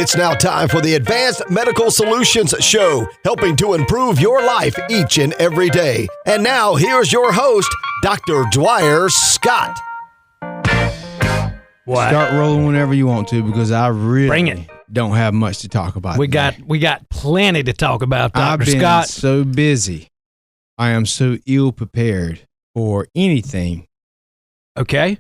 It's now time for the Advanced Medical Solutions Show, helping to improve your life each and every day. And now, here's your host, Dr. Dwyer Scott. What? Start rolling whenever you want to, because I Bring really it. don't have much to talk about. We today. got plenty to talk about, I've Dr. been Scott. so busy. I am so ill prepared for anything Okay.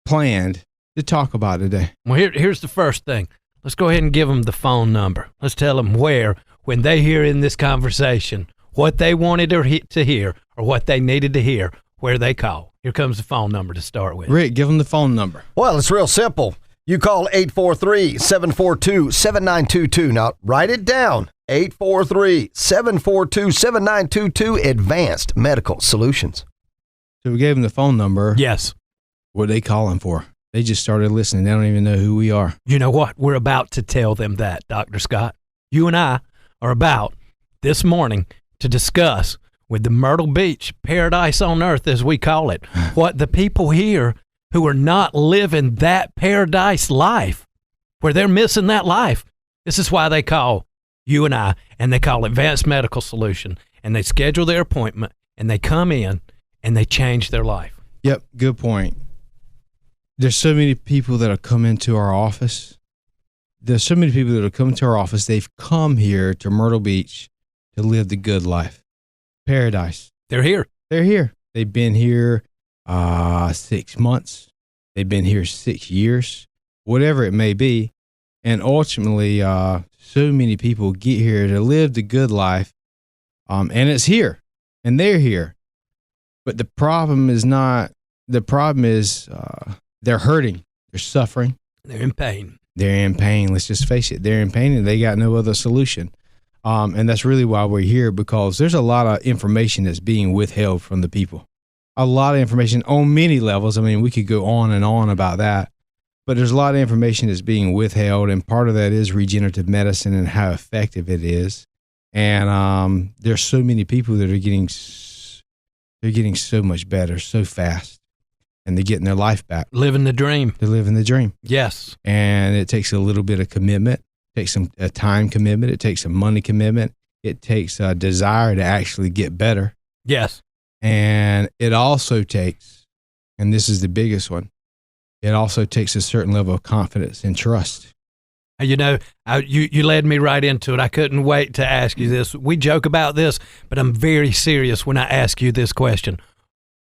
planned to talk about today. Well, here's the first thing. Let's go ahead and give them the phone number. Let's tell them where, when they hear in this conversation, what they wanted to hear or what they needed to hear, where they call. Here comes the phone number to start with. Rick, give them the phone number. Well, it's real simple. You call 843-742-7922. Now, write it down. 843-742-7922, Advanced Medical Solutions. So we gave them the phone number. Yes. What are they calling for? They just started listening. They don't even know who we are. You know what? We're about to tell them that, Dr. Scott. You and I are about, this morning, to discuss with the Myrtle Beach paradise on earth, as we call it, what the people here who are not living that paradise life, where they're missing that life. This is why they call you and I, and they call Advanced Medical Solution, and they schedule their appointment, and they come in, and they change their life. Yep, good point. There's so many people that have come into our office. There's so many people that have come to our office. They've come here to Myrtle Beach to live the good life. Paradise. They're here. They're here. They've been here 6 months. They've been here 6 years, whatever it may be. And ultimately, so many people get here to live the good life. And it's here. And they're here. But the problem is they're hurting. They're suffering. They're in pain. They're in pain. Let's just face it. They're in pain and they got no other solution. And that's really why we're here, because there's a lot of information that's being withheld from the people. A lot of information on many levels. I mean, we could go on and on about that, but there's a lot of information that's being withheld. And part of that is regenerative medicine and how effective it is. And there's so many people that are getting so much better so fast. And they're getting their life back. Living the dream. They're living the dream. Yes. And it takes a little bit of commitment. It takes a time commitment. It takes a money commitment. It takes a desire to actually get better. Yes. And it also takes, and this is the biggest one, it also takes a certain level of confidence and trust. You know, you led me right into it. I couldn't wait to ask you this. We joke about this, but I'm very serious when I ask you this question.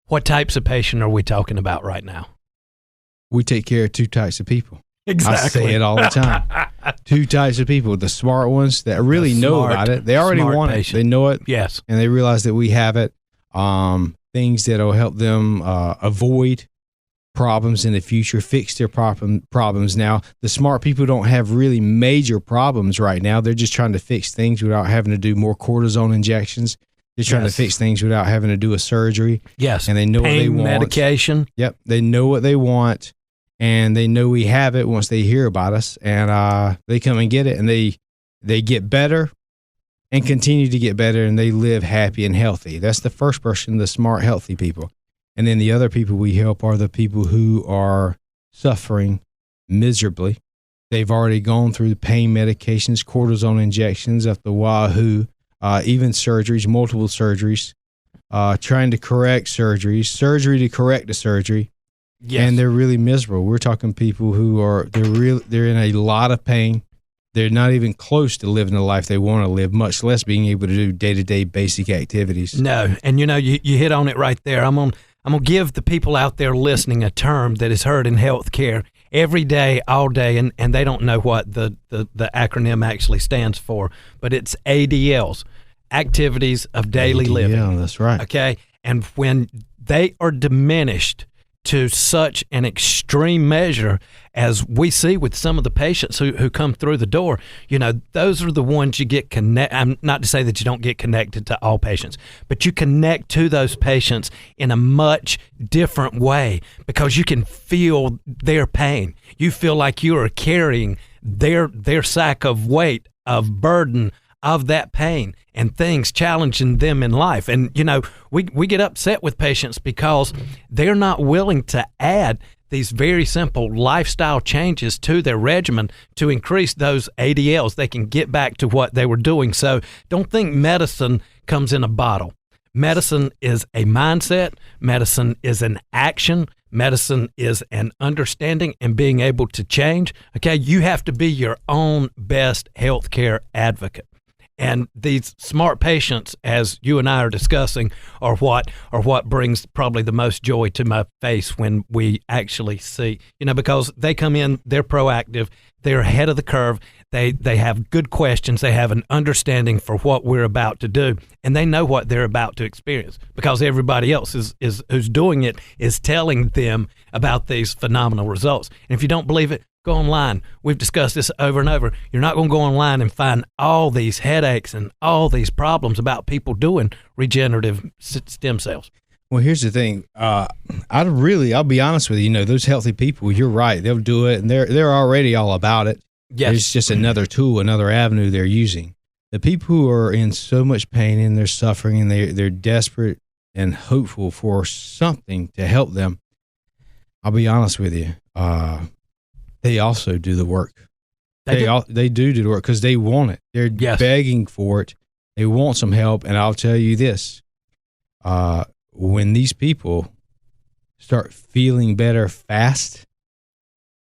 What types of patient are we talking about right now? We take care of two types of people. Exactly. I say it all the time. Two types of people. The smart ones that really know about it. They already want it. They know it. Yes. And they realize that we have it. Things that will help them avoid problems in the future, fix their problems now. The smart people don't have really major problems right now. They're just trying to fix things without having to do more cortisone injections. They're trying to fix things without having to do a surgery. Yes. And they know what they want. Medication. Yep. They know what they want, and they know we have it once they hear about us, and they come and get it, and they get better and continue to get better, and they live happy and healthy. That's the first person, the smart, healthy people. And then the other people we help are the people who are suffering miserably. They've already gone through the pain medications, cortisone injections up the wahoo, even surgeries, multiple surgeries, trying to correct surgery to correct the surgery. Yes. And they're really miserable. We're talking people who they're in a lot of pain. They're not even close to living the life they want to live, much less being able to do day-to-day basic activities. No. And you know, you hit on it right there. I'm gonna give the people out there listening a term that is heard in healthcare every day, all day, and they don't know what the acronym actually stands for, but it's ADLs, activities of daily living. Yeah, that's right. Okay. And when they are diminished to such an extreme measure as we see with some of the patients who come through the door, you know, those are the ones you get I'm not to say that you don't get connected to all patients, but you connect to those patients in a much different way because you can feel their pain. You feel like you are carrying their sack of weight, of burden, of that pain and things challenging them in life. And, you know, we get upset with patients because they're not willing to add these very simple lifestyle changes to their regimen to increase those ADLs. They can get back to what they were doing. So don't think medicine comes in a bottle. Medicine is a mindset. Medicine is an action. Medicine is an understanding and being able to change. Okay, you have to be your own best healthcare advocate. And these smart patients, as you and I are discussing, are what brings probably the most joy to my face when we actually see, because they come in, they're proactive, they're ahead of the curve, they have good questions, they have an understanding for what we're about to do, and they know what they're about to experience because everybody else is who's doing it is telling them about these phenomenal results. And if you don't believe it, go online. We've discussed this over and over. You're not going to go online and find all these headaches and all these problems about people doing regenerative stem cells. Well, here's the thing. I'll be honest with you. Those healthy people, you're right. They'll do it, and they're already all about it. Yes. It's just another tool, another avenue they're using. The people who are in so much pain and they're suffering and they're desperate and hopeful for something to help them, I'll be honest with you. They also do the work. They do the work because they want it. They're begging for it. They want some help. And I'll tell you this, when these people start feeling better fast,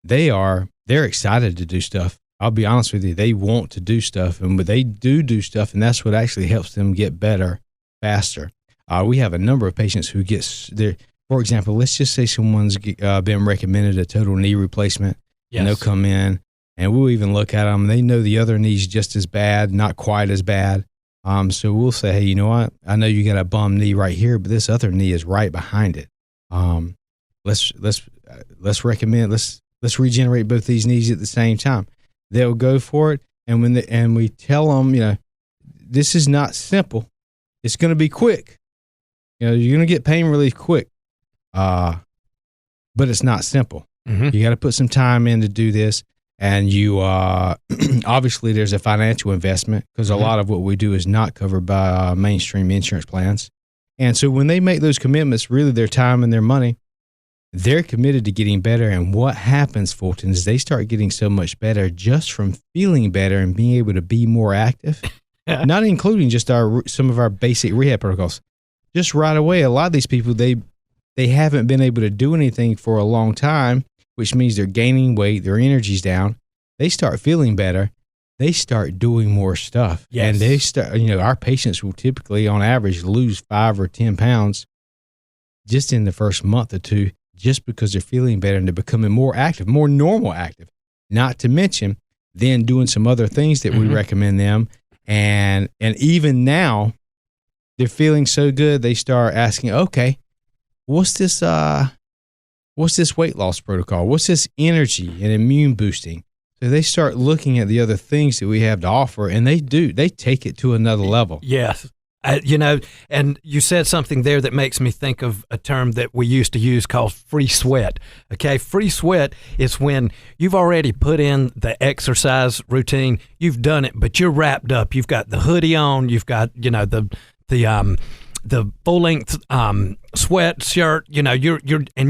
they're excited to do stuff. I'll be honest with you. They want to do stuff, but they do stuff, and that's what actually helps them get better faster. We have a number of patients who get there. For example, let's just say someone's been recommended a total knee replacement. Yes. And they'll come in, and we'll even look at them. They know the other knee's just as bad, not quite as bad. So we'll say, hey, you know what? I know you got a bum knee right here, but this other knee is right behind it. Let's recommend. Let's regenerate both these knees at the same time. They'll go for it, and we tell them, this is not simple. It's going to be quick. You're going to get pain relief quick, but it's not simple. Mm-hmm. You got to put some time in to do this, and you obviously there's a financial investment because a lot of what we do is not covered by mainstream insurance plans. And so when they make those commitments, really their time and their money, they're committed to getting better. And what happens, Fulton, is they start getting so much better just from feeling better and being able to be more active, not including just some of our basic rehab protocols. Just right away, a lot of these people, they haven't been able to do anything for a long time, which means they're gaining weight, their energy's down. They start feeling better. They start doing more stuff. Yes. And they start, our patients will typically, on average, lose 5 or 10 pounds just in the first month or two, just because they're feeling better and they're becoming more active, more normal active. Not to mention then doing some other things that we recommend them. And even now, they're feeling so good, they start asking, okay, what's this weight loss protocol? What's this energy and immune boosting? So they start looking at the other things that we have to offer, and they take it to another level. Yes. And you said something there that makes me think of a term that we used to use called free sweat. Okay, free sweat is when you've already put in the exercise routine, you've done it, but you're wrapped up. You've got the hoodie on, you've got the full length sweatshirt.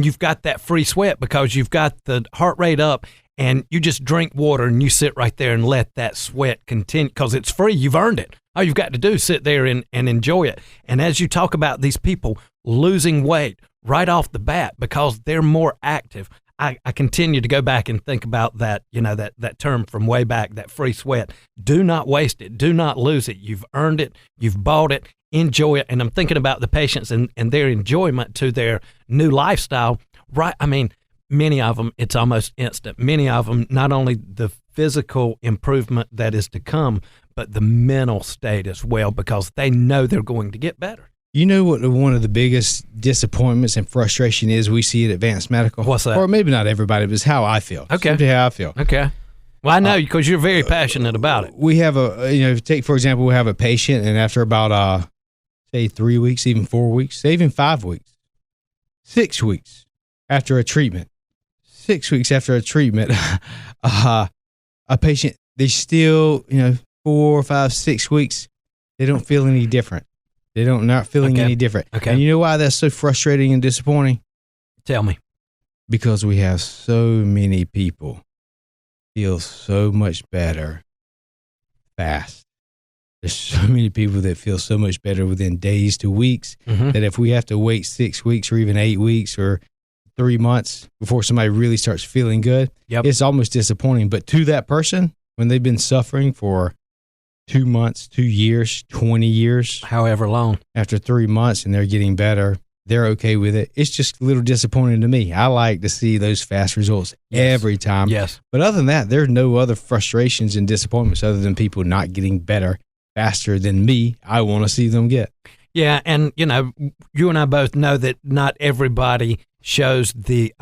You've got that free sweat because you've got the heart rate up. And you just drink water and you sit right there and let that sweat continue because it's free. You've earned it. All you've got to do is sit there and enjoy it. And as you talk about these people losing weight right off the bat because they're more active, I continue to go back and think about that, that term from way back, that free sweat. Do not waste it. Do not lose it. You've earned it. You've bought it. Enjoy it. And I'm thinking about the patients and their enjoyment to their new lifestyle. Right. I mean, many of them, it's almost instant. Many of them, not only the physical improvement that is to come, but the mental state as well, because they know they're going to get better. You know what one of the biggest disappointments and frustration is we see at Advanced Medical? What's that? Or maybe not everybody, but it's how I feel. Okay. Simply how I feel. Okay. Well, I know because you're very passionate about it. We have take, for example, we have a patient, and after about, say, 3 weeks, even 4 weeks, say even 5 weeks, 6 weeks after a treatment, 6 weeks after a treatment, a patient, they still, 4, 5, 6 weeks, they don't feel any different. Not feeling any different. Okay. And you know why that's so frustrating and disappointing? Tell me. because we have so many people feel so much better fast. There's so many people that feel so much better within days to weeks that if we have to wait 6 weeks or even 8 weeks or 3 months before somebody really starts feeling good, it's almost disappointing. But to that person, when they've been suffering for 2 months, 2 years, 20 years, however long, after 3 months and they're getting better, they're okay with it. It's just a little disappointing to me. I like to see those fast results every time. Yes. But other than that, there's no other frustrations and disappointments other than people not getting better faster than me. I want to see them get. Yeah, and you and I both know that not everybody shows the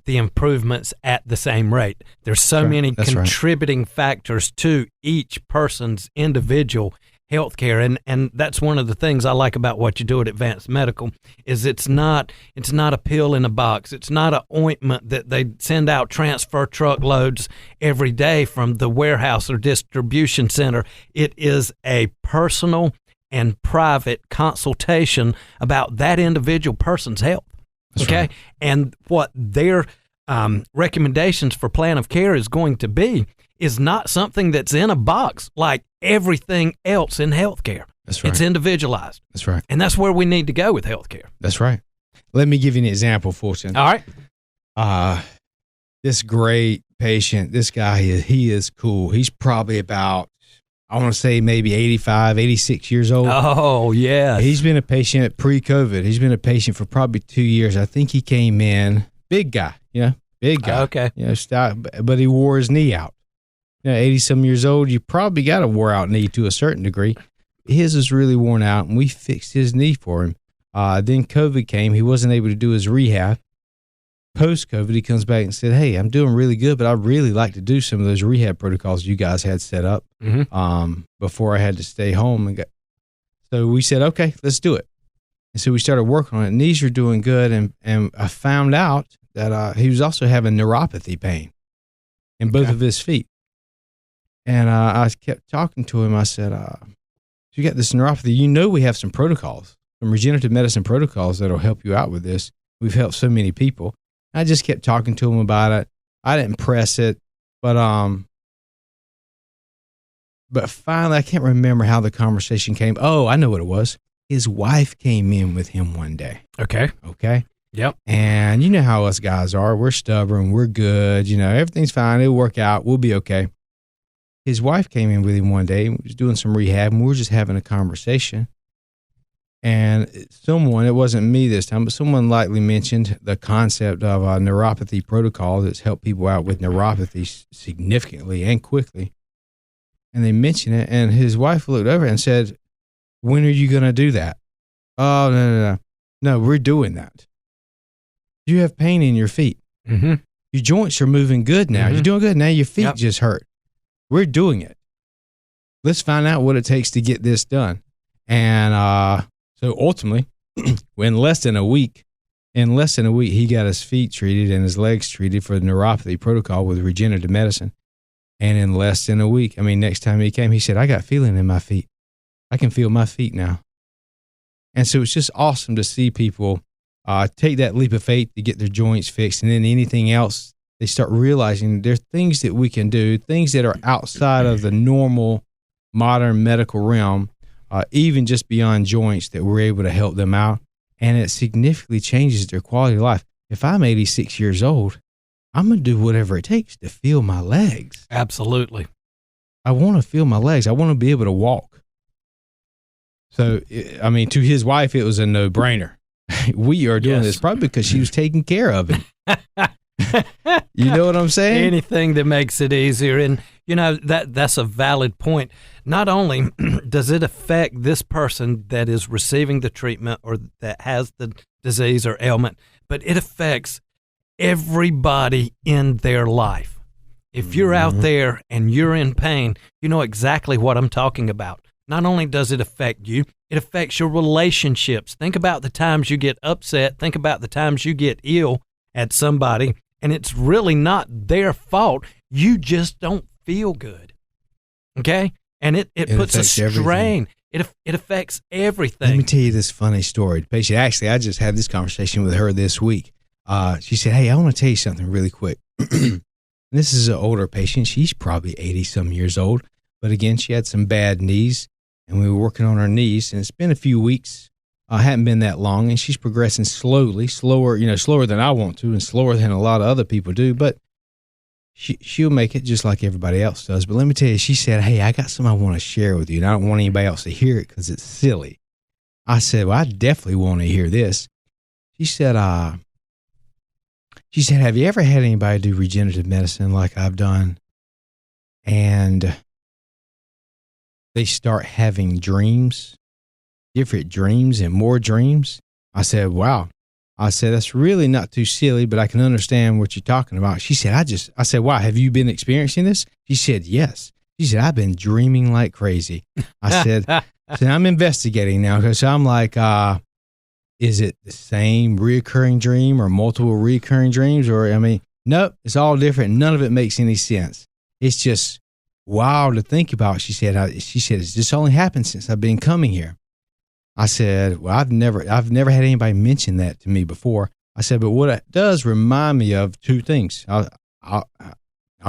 improvements at the same rate. There's so many contributing factors to each person's individual healthcare, and that's one of the things I like about what you do at Advanced Medical is it's not a pill in a box. It's not an ointment that they send out transfer truckloads every day from the warehouse or distribution center. It is a personal and private consultation about that individual person's health. That's okay, right. And what their recommendations for plan of care is going to be is not something that's in a box like everything else in healthcare. That's right. It's individualized. That's right. And that's where we need to go with healthcare. That's right. Let me give you an example, Fulton. All right. This great patient, this guy, he is cool. He's probably about, I want to say maybe 85, 86 years old. Oh, yeah. He's been a patient pre-COVID. He's been a patient for probably 2 years. I think he came in, big guy, big guy. Okay. But he wore his knee out. 80-some years old, you probably got a wore-out knee to a certain degree. His is really worn out, and we fixed his knee for him. Then COVID came. He wasn't able to do his rehab. Post-COVID, he comes back and said, hey, I'm doing really good, but I'd really like to do some of those rehab protocols you guys had set up before I had to stay home. So we said, okay, let's do it. And so we started working on it. Knees are doing good, and I found out that he was also having neuropathy pain in both of his feet. And I kept talking to him. I said, you got this neuropathy. We have some protocols, some regenerative medicine protocols that'll help you out with this. We've helped so many people. I just kept talking to him about it. I didn't press it, but finally, I can't remember how the conversation came. Oh, I know what it was. His wife came in with him one day. Okay. Yep. And you know how us guys are. We're stubborn. We're good. Everything's fine. It'll work out. We'll be okay. His wife came in with him one day and was doing some rehab, and we were just having a conversation. And it wasn't me this time, but someone lightly mentioned the concept of a neuropathy protocol that's helped people out with neuropathy significantly and quickly. And they mentioned it, and his wife looked over and said, when are you going to do that? Oh, no. No, we're doing that. You have pain in your feet. Mm-hmm. Your joints are moving good now. Mm-hmm. You're doing good. Now your feet just hurt. We're doing it. Let's find out what it takes to get this done. And so ultimately, in less than a week, he got his feet treated and his legs treated for the neuropathy protocol with regenerative medicine. And in less than a week, next time he came, he said, I got feeling in my feet. I can feel my feet now. And so it's just awesome to see people take that leap of faith to get their joints fixed. And then anything else, they start realizing there's things that we can do, things that are outside of the normal modern medical realm, even just beyond joints, that we're able to help them out. And it significantly changes their quality of life. If I'm 86 years old, I'm going to do whatever it takes to feel my legs. Absolutely. I want to feel my legs. I want to be able to walk. So, to his wife, it was a no-brainer. We are doing this probably because she was taking care of him. You know what I'm saying? Anything that makes it easier. And, that's a valid point. Not only does it affect this person that is receiving the treatment or that has the disease or ailment, but it affects everybody in their life. If you're out there and you're in pain, you know exactly what I'm talking about. Not only does it affect you, it affects your relationships. Think about the times you get upset. Think about the times you get ill at somebody, and it's really not their fault. You just don't feel good. Okay? And it puts a strain. It affects everything. Let me tell you this funny story. Patient, actually, I just had this conversation with her this week. she said, "Hey, I want to tell you something really quick." This is an older patient. She's probably 80-some years old. But again, she had some bad knees, and we were working on her knees. And it's been a few weeks. Hadn't been that long, and she's progressing slower, slower than I want to and slower than a lot of other people do. But she'll make it just like everybody else does. But let me tell you, she said, "Hey, I got something I want to share with you, and I don't want anybody else to hear it because it's silly." I said, "Well, I definitely want to hear this." She said, "Have you ever had anybody do regenerative medicine like I've done, and they start having dreams, different dreams and more dreams?" I said, "Wow." I said, "That's really not too silly, but I can understand what you're talking about." She said, I said, "Wow, have you been experiencing this?" She said, "Yes." She said, "I've been dreaming like crazy." I said, "I'm investigating now," because I'm like, is it the same reoccurring dream or multiple reoccurring dreams? Or, nope, it's all different. None of it makes any sense. It's just wild to think about. She said, "It's just only happened since I've been coming here." I said, "Well, I've never had anybody mention that to me before." I said, "But what it does remind me of two things." I'll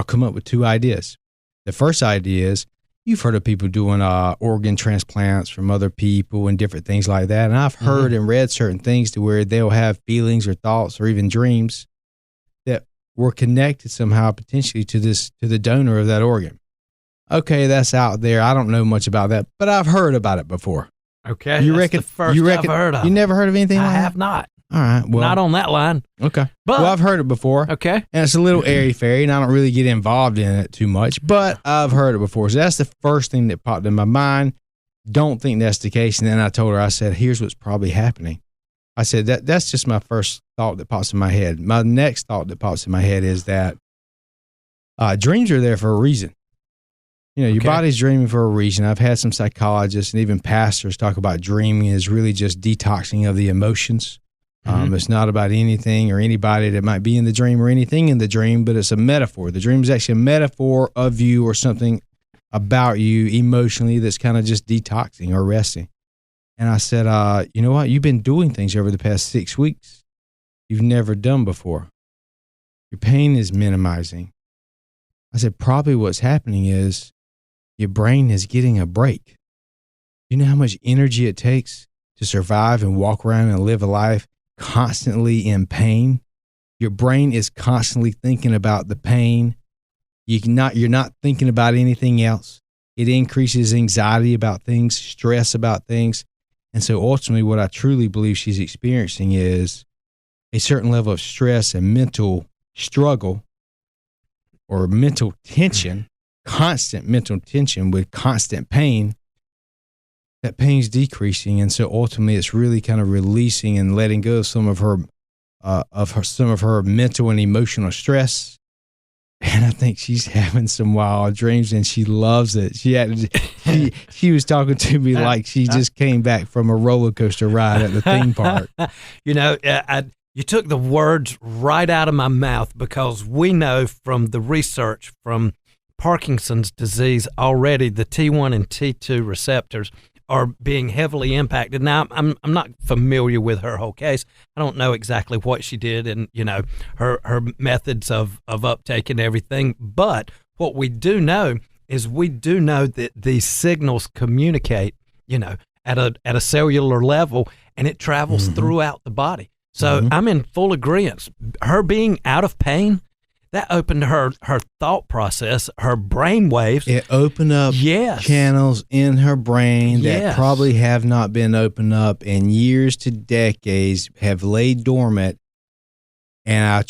come up with two ideas. The first idea is, you've heard of people doing organ transplants from other people and different things like that. And I've heard and read certain things to where they'll have feelings or thoughts or even dreams that were connected somehow potentially to the donor of that organ. Okay, that's out there. I don't know much about that, but I've heard about it before. Okay, that's the first I've heard of. You never heard of anything like that? I have not. All right. Well, not on that line. Okay. But, I've heard it before. Okay. And it's a little airy-fairy, and I don't really get involved in it too much, but I've heard it before. So that's the first thing that popped in my mind. Don't think that's the case. And then I told her, I said, "Here's what's probably happening." I said, that's just my first thought that pops in my head. My next thought that pops in my head is that dreams are there for a reason. Your body's dreaming for a reason. I've had some psychologists and even pastors talk about dreaming is really just detoxing of the emotions. It's not about anything or anybody that might be in the dream or anything in the dream, but it's a metaphor. The dream is actually a metaphor of you or something about you emotionally that's kind of just detoxing or resting. And I said, "You know what? You've been doing things over the past 6 weeks you've never done before. Your pain is minimizing." I said, "Probably what's happening is your brain is getting a break. You know how much energy it takes to survive and walk around and live a life constantly in pain? Your brain is constantly thinking about the pain. You're not thinking about anything else. It increases anxiety about things, stress about things. And so ultimately what I truly believe she's experiencing is a certain level of stress and mental struggle or mental tension, constant mental tension with constant pain. That pain's decreasing, and so ultimately it's really kind of releasing and letting go of some of her mental and emotional stress. And I think she's having some wild dreams, and she loves it. She was talking to me like she just came back from a roller coaster ride at the theme park. You took the words right out of my mouth, because we know from the research from Parkinson's disease already, the T1 and T2 receptors are being heavily impacted. Now, I'm not familiar with her whole case. I don't know exactly what she did and, her methods of uptake and everything. But what we do know is that these signals communicate, at a cellular level, and it travels throughout the body. So I'm in full agreement. Her being out of pain, that opened her thought process, her brain waves. It opened up channels in her brain that probably have not been opened up in years to decades, have laid dormant. And I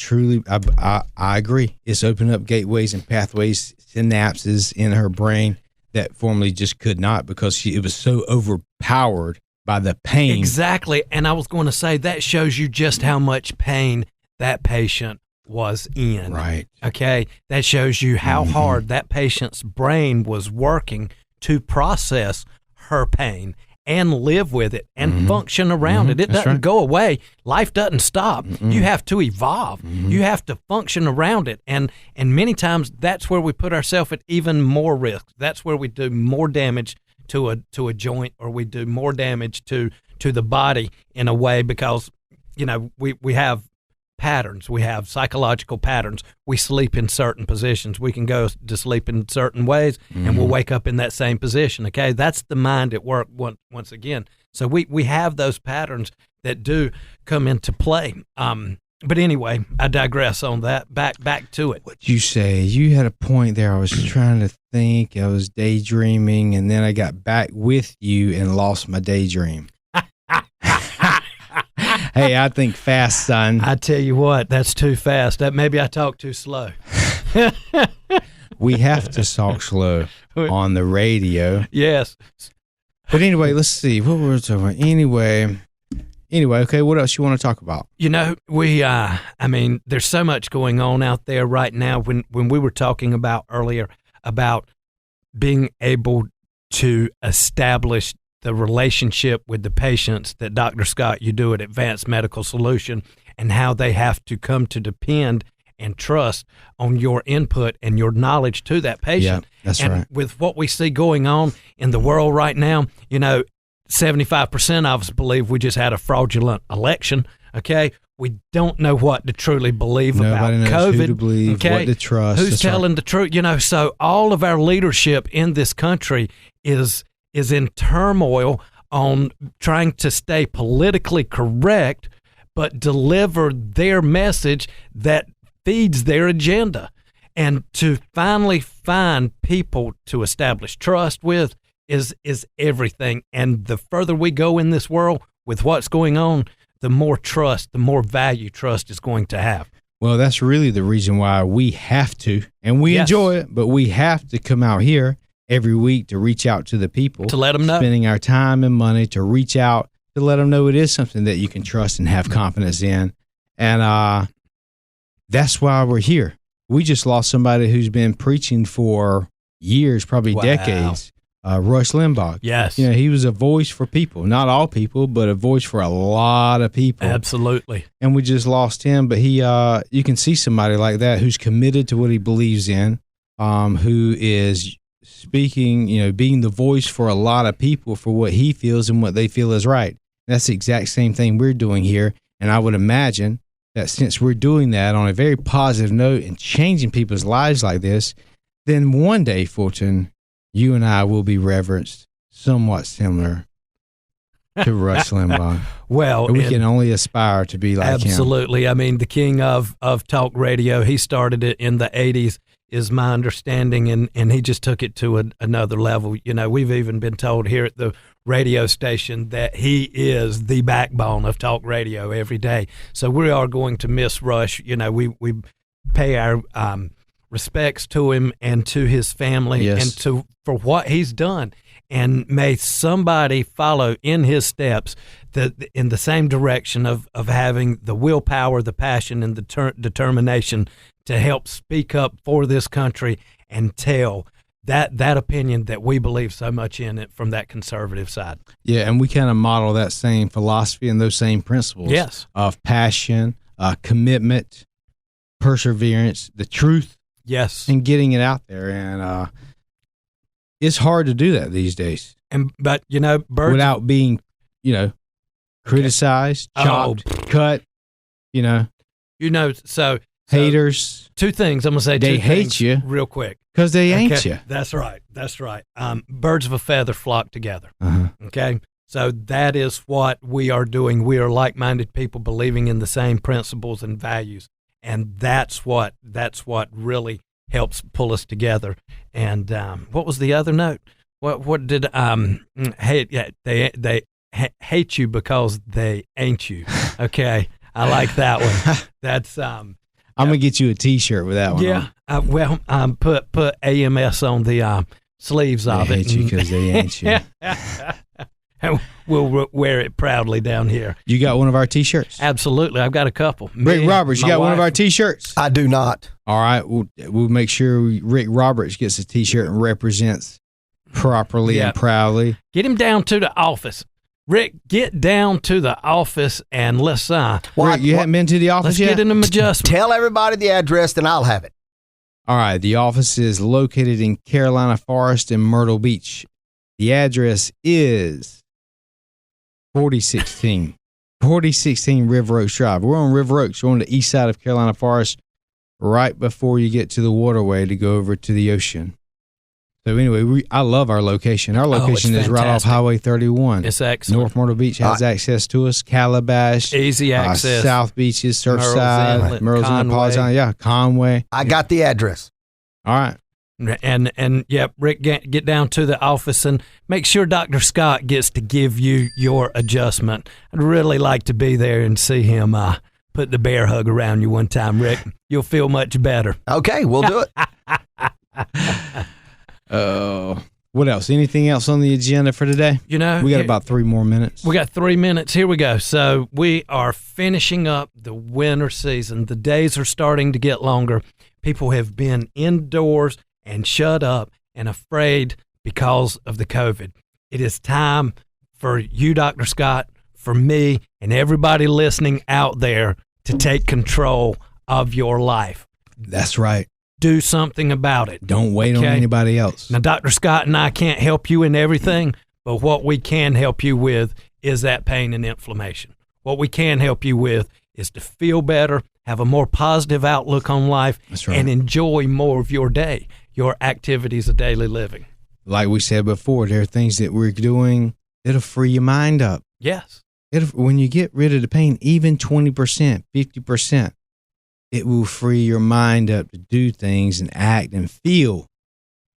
agree. It's opened up gateways and pathways, synapses in her brain that formerly just could not, because it was so overpowered by the pain. Exactly. And I was going to say, that shows you just how much pain that patient was in. Right. Okay. That shows you how hard that patient's brain was working to process her pain and live with it and function around it. It doesn't go away. Life doesn't stop. You have to evolve. You have to function around it. And many times that's where we put ourselves at even more risk. That's where we do more damage to a joint, or we do more damage to the body in a way, because we have patterns. We have psychological patterns. We sleep in certain positions. We can go to sleep in certain ways, and we'll wake up in that same position. Okay, that's the mind at work once again. So we have those patterns that do come into play. But anyway, I digress on that. Back to it. What you say? You had a point there. I was trying to think. I was daydreaming, and then I got back with you and lost my daydream. Hey, I think fast, son. I tell you what, that's too fast. Maybe I talk too slow. We have to talk slow on the radio. Yes. But anyway, let's see. What were we talking about? Anyway, okay, what else you want to talk about? You know, there's so much going on out there right now. When we were talking about earlier about being able to establish the relationship with the patients that Dr. Scott, you do at Advanced Medical Solution, and how they have to come to depend and trust on your input and your knowledge to that patient. Yeah, that's and right. With what we see going on in the world right now, 75% of us believe we just had a fraudulent election. Okay, we don't know what to truly believe Nobody about knows COVID. Who to believe, okay? what to trust. Who's telling the truth? So all of our leadership in this country is in turmoil on trying to stay politically correct, but deliver their message that feeds their agenda. And to finally find people to establish trust with is everything. And the further we go in this world with what's going on, the more trust, the more value trust is going to have. Well, that's really the reason why we have to, and we enjoy it, but we have to come out here every week to reach out to the people. To let them know. Spending our time and money to reach out, to let them know it is something that you can trust and have confidence in. And that's why we're here. We just lost somebody who's been preaching for years, probably decades. Rush Limbaugh. Yes. He was a voice for people, not all people, but a voice for a lot of people. Absolutely. And we just lost him, but you can see somebody like that who's committed to what he believes in, who is speaking, being the voice for a lot of people for what he feels and what they feel is right. That's the exact same thing we're doing here. And I would imagine that since we're doing that on a very positive note and changing people's lives like this, then one day, Fulton, you and I will be reverenced somewhat similar to Rush Limbaugh. Well, we can only aspire to be like him. Absolutely. I mean, the king of talk radio, he started it in the 80s, is my understanding, and he just took it to another level. We've even been told here at the radio station that he is the backbone of talk radio every day. So we are going to miss Rush. We pay our respects to him and to his family and for what he's done. And may somebody follow in his steps in the same direction of having the willpower, the passion, and the determination to help speak up for this country and tell that opinion that we believe so much in it from that conservative side. Yeah, and we kind of model that same philosophy and those same principles of passion, commitment, perseverance, the truth. Yes. And getting it out there. And it's hard to do that these days. But birds, without being, criticized, chopped, cut, so haters. Two things. I'm going to say they two hate things you real quick. Because they ain't you. That's right. Birds of a feather flock together. Uh-huh. Okay. So that is what we are doing. We are like-minded people believing in the same principles and values. And that's what really helps pull us together. And what was the other note? What did hate? Yeah, they hate you because they ain't you. Okay, I like that one. That's I'm gonna get you a T-shirt with that one. Yeah. Put AMS on the sleeves of it. They hate you because they ain't you. And we'll wear it proudly down here. You got one of our T-shirts? Absolutely. I've got a couple. Rick Roberts, you got one of our T-shirts? I do not. All right. We'll make sure Rick Roberts gets a T-shirt and represents properly and proudly. Get him down to the office. Rick, get down to the office and let's Rick, you haven't been to the office let's yet? Let's get in an adjustment. Tell everybody the address, then I'll have it. All right. The office is located in Carolina Forest and Myrtle Beach. The address is 4016 4016 River Oaks Drive. We're on River Oaks. We're on the east side of Carolina Forest, right before you get to the waterway to go over to the ocean. So anyway, I love our location. Our location is right off Highway 31. It's excellent. North Myrtle Beach has access to us. Calabash. Easy access. South Beaches, Surfside, Merle's Inlet, Paulstown. Yeah, Conway. I got the address. All right. And yep, Rick, get down to the office and make sure Dr. Scott gets to give you your adjustment. I'd really like to be there and see him put the bear hug around you one time, Rick. You'll feel much better. Okay, we'll do it. What else? Anything else on the agenda for today? You know, we got about 3 more minutes. We got 3 minutes. Here we go. So we are finishing up the winter season. The days are starting to get longer. People have been indoors and shut up and afraid because of the COVID. It is time for you, Dr. Scott, for me, and everybody listening out there to take control of your life. That's right. Do something about it. Don't wait on anybody else. Now, Dr. Scott and I can't help you in everything, but what we can help you with is that pain and inflammation. What we can help you with is to feel better, have a more positive outlook on life, and enjoy more of your day, your activities of daily living. Like we said before, there are things that we're doing that'll free your mind up. Yes. When you get rid of the pain, even 20%, 50%, it will free your mind up to do things and act and feel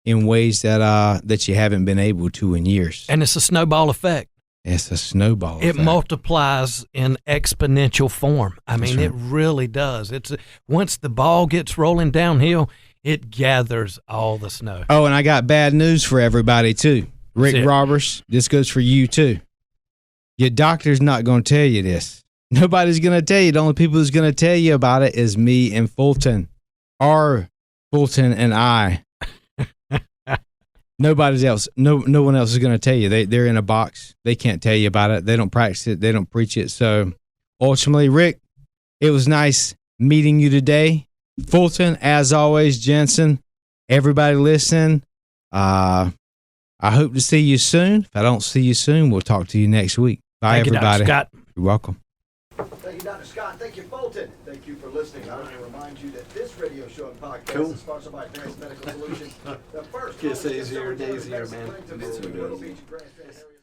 in ways that you haven't been able to in years. And it's a snowball effect. It's a snowball effect. It multiplies in exponential form. I mean, it really does. Once the ball gets rolling downhill, it gathers all the snow. Oh, and I got bad news for everybody, too. Rick Roberts, this goes for you, too. Your doctor's not going to tell you this. Nobody's going to tell you. The only people who's going to tell you about it is me and Fulton. Or Fulton and I. Nobody's else. No one else is going to tell you. They're in a box. They can't tell you about it. They don't practice it. They don't preach it. So ultimately, Rick, it was nice meeting you today. Fulton, as always, Jensen, everybody listen. I hope to see you soon. If I don't see you soon, we'll talk to you next week. Bye, everybody. Thank you, Dr. Scott. You're welcome. Thank you, Dr. Scott. Thank you, Fulton. Thank you for listening. I want to remind you that this radio show and podcast is sponsored by Advanced Medical Solutions. The first Kiss easier, daisier, man. to visit the Myrtle Beach and Grand Area.